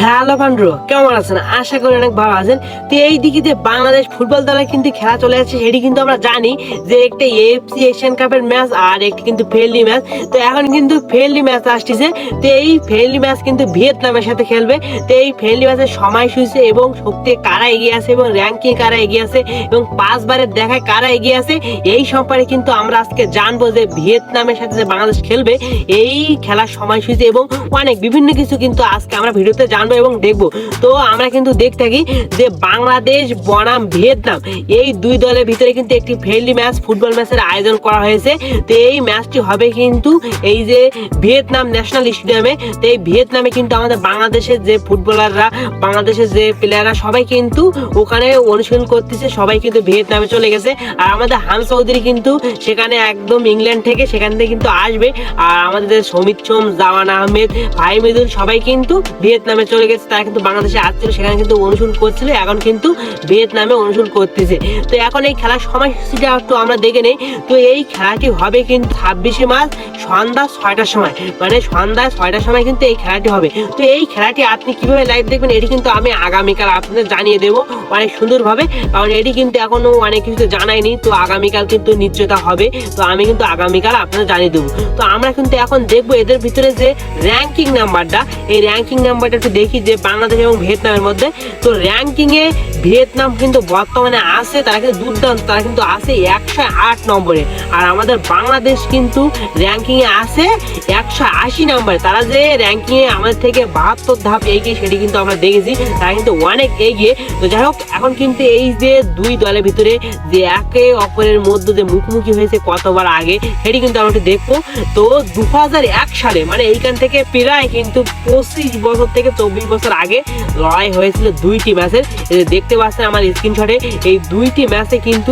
Hello বন্ধু, কেমন আছেন? আশা করি অনেক ভালো আছেন। তো এই দিকে যে বাংলাদেশ ফুটবল দলের কিন্তু খেলা চলে যাচ্ছে, সেটি কিন্তু আমরা জানি যে একটা এএফসি এশিয়ান কাপের ম্যাচ আর একটি কিন্তু ফ্রেন্ডলি ম্যাচ। তো এখন কিন্তু ফ্রেন্ডলি ম্যাচ আসতেছে। তো এই ফ্রেন্ডলি ম্যাচ কিন্তু ভিয়েতনামের সাথে খেলবে। তো এই ফ্রেন্ডলি ম্যাচের সময়সূচি এবং শক্তি কারা এগিয়ে আছে এবং র্যাঙ্কিং কারা এগিয়ে আছে এবং 5 বারের দেখায় কারা এগিয়ে আছে, এই সম্পর্কে কিন্তু আমরা আজকে জানবো যে ভিয়েতনামের সাথে যে বাংলাদেশ খেলবে এই খেলার সময়সূচি এবং অনেক বিভিন্ন কিছু কিন্তু আজকে আমরা ভিডিওতে জানবো এবং দেখবো। তো আমরা কিন্তু দেখতে থাকি যে বাংলাদেশ বনাম ভিয়েতনাম এই দুই দলের ভিতরে কিন্তু একটি ফ্রেন্ডলি ম্যাচ ফুটবল ম্যাচের আয়োজন করা হয়েছে। তো এই ম্যাচটি হবে কিন্তু এই যে ভিয়েতনাম ন্যাশনাল স্টেডিয়ামে। তো এই ভিয়েতনামে কিন্তু আমাদের বাংলাদেশের যে ফুটবলাররা, বাংলাদেশের যে প্লেয়াররা সবাই কিন্তু ওখানে অনুশীলন করতেছে, সবাই কিন্তু ভিয়েতনামে চলে গেছে। আর আমাদের হামজা চৌধুরী কিন্তু সেখানে একদম ইংল্যান্ড থেকে সেখান থেকে কিন্তু আসবে। আর আমাদের সমিত সোম, জামান আহমেদ, ফাহিমুদ্দিন সবাই কিন্তু ভিয়েতনামে চলে গেছে। তারা কিন্তু বাংলাদেশে আসছিল, সেখানে কিন্তু অনুশীলন করছিল, এখন কিন্তু ভিয়েতনামে অনুশীলন করতেছে। তো এখন এই খেলার সময়সূচিটা একটু আমরা দেখে নেই। তো এই খেলাটি হবে কিন্তু 26 মার্চ সন্ধ্যা 6টার সময়, মানে সন্ধ্যা 6টার সময় কিন্তু এই খেলাটি হবে। তো এই খেলাটি আপনি কিভাবে লাইভ দেখবেন এটি কিন্তু আমি আগামীকাল আপনাদের জানিয়ে দেবো অনেক সুন্দরভাবে, কারণ এটি কিন্তু এখনো অনেক কিছু জানাইনি। তো আগামীকাল কিন্তু নিশ্চয়তা হবে। তো আমি কিন্তু আগামীকাল আপনাদের জানিয়ে দেবো। তো আমরা কিন্তু এখন দেখবো এদের ভিতরে যে র্যাঙ্কিং নাম্বারটা, এই র্যাঙ্কিং নাম্বারটা একটু দেখি যে বাংলাদেশ এবং ভিয়েতনামের মধ্যে। তো র্যাঙ্কিংয়ে ভিয়েতনাম কিন্তু বর্তমানে আছে, তারা কিন্তু দুর্দান্ত, তারা কিন্তু আছে 108 নম্বরে। আর আমাদের বাংলাদেশ কিন্তু র্যাঙ্কিংয়ে আছে 180 নম্বরে। তারা যে র্যাঙ্কিংয়ে আমাদের থেকে 72 ধাপ এগিয়ে সেটি কিন্তু আমরা দেখেছি, তারা কিন্তু অনেক এগিয়ে। তো যাই হোক, এখন কিন্তু এই যে দুই দলের ভিতরে যে একে অপরের মধ্যে যে মুখোমুখি হয়েছে কতবার আগে সেটি কিন্তু আমরা একটু দেখবো। তো 2001 সালে, মানে এইখান থেকে প্রায় কিন্তু 25 বছর থেকে 24 বছর আগে লড়াই হয়েছিল দুইটি ম্যাচের। দেখতে পাচ্ছেন আমার স্ক্রিনশটে, এই দুইটি ম্যাচে কিন্তু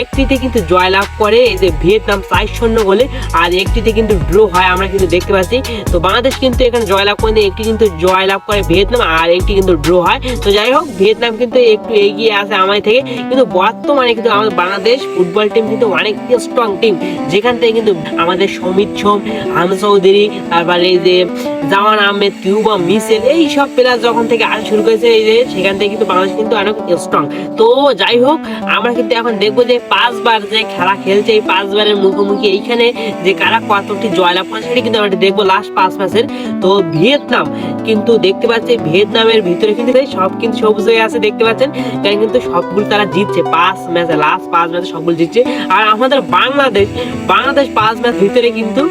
একটিতে কিন্তু জয়লাভ করে এই যে ভিয়েতনাম 4-0 গোলে, আর একটিতে কিন্তু ড্র হয় আমরা কিন্তু দেখতে পাচ্ছি। তো বাংলাদেশ কিন্তু এখানে জয়লাভ করে, একটি কিন্তু জয়লাভ করে ভিয়েতনাম আর একটি কিন্তু ড্র হয়। তো যাই হোক, ভিয়েতনাম কিন্তু একটু এগিয়ে আছে আমাদের থেকে, কিন্তু বর্তমানে কিন্তু আমাদের বাংলাদেশ ফুটবল টিম কিন্তু অনেক স্ট্রং টিম, যেখান থেকে কিন্তু আমাদের সমিত সোম, হামজা চৌধুরী, তারপরে এই যে জামান আহমেদ, কিউবা মিসেল, এই সব প্লেয়ার যখন থেকে আসা শুরু করেছে এই যে সেখান থেকে কিন্তু বাংলাদেশ কিন্তু অনেক স্ট্রং। তো যাই হোক, আমরা কিন্তু এখন দেখবো যে 5 বার যে খেলা খেলছে, এই 5 বারের মুখোমুখি এইখানে যে কারা কতটি জয়লাভ করে সেটি কিন্তু আমরা দেখবো লাস্ট 5 ম্যাচের। তো ভিয়েতনাম কিন্তু দেখতে পাচ্ছি, ভিয়েতনামের ভিতরে কিন্তু সব কিন্তু সবুজ হয়ে আছে দেখতে পাচ্ছেন, কারণ কিন্তু সবগুলো তারা জিতছে 5 ম্যাচে, লাস্ট 5 ম্যাচে সবগুলো জিতছে। আর আমাদের বাংলাদেশ 5 ম্যাচ ভিতরে কিন্তু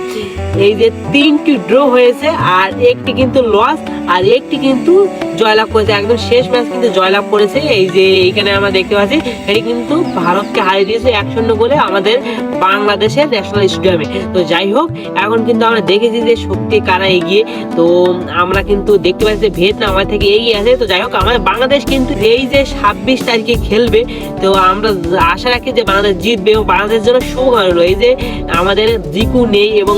এই যে 3টি ড্র হয়েছে আর একটি কিন্তু লস আর একটি কিন্তু জয়লাভ করেছে। একদম শেষ ম্যাচ কিন্তু জয়লাভ করেছে, এই যে এইখানে আমরা দেখতে পাচ্ছি, এটি কিন্তু ভারতকে হারিয়ে দিয়েছে 1-0 গোলে আমাদের বাংলাদেশের ন্যাশনাল স্টেডিয়ামে। তো যাই হোক, এখন কিন্তু আমরা দেখেছি যে শক্তি কারা এগিয়ে। তো আমরা কিন্তু দেখতে পাচ্ছি যে ভিয়েতনাম আমাদের থেকে এগিয়ে আছে। তো যাই হোক, আমাদের বাংলাদেশ কিন্তু এই যে 26 তারিখে খেলবে, তো আমরা আশা রাখি যে বাংলাদেশ জিতবে এবং বাংলাদেশের জন্য সুখবর। এই যে আমাদের জিকু নেই এবং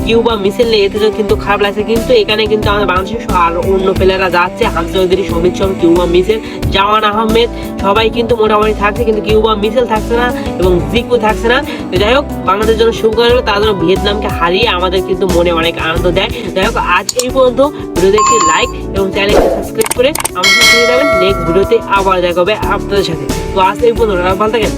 কিউবা মিসেল নেই, এতে কিন্তু খারাপ লাগছে, কিন্তু এখানে কিন্তু আমাদের বাংলাদেশের আর অন্য প্লেয়াররা যাচ্ছে, হামজা চৌধুরী, সমিত সোম, কিউবা মিসেল, জামান আহমেদ সবাই কিন্তু মোটামুটি থাকছে, কিন্তু কিউবা মিসেল থাকছে না এবং জিকু থাকছে না। তো যাই হোক, বাংলাদেশের জন্য শুভকামনা, তার জন্য ভিয়েতনামকে হারিয়ে আমাদের কিন্তু মনে অনেক আনন্দ দেয়। যাই হোক, আজ এই পর্যন্ত। ভিডিওতে একটি লাইক এবং চ্যানেলকে সাবস্ক্রাইব করে আমাদের সাথে যাবেন। নেক্সট ভিডিওতে আবার দেখা হবে আপনাদের সাথে। তো আজ এই পর্যন্ত, ভালো থাকেন।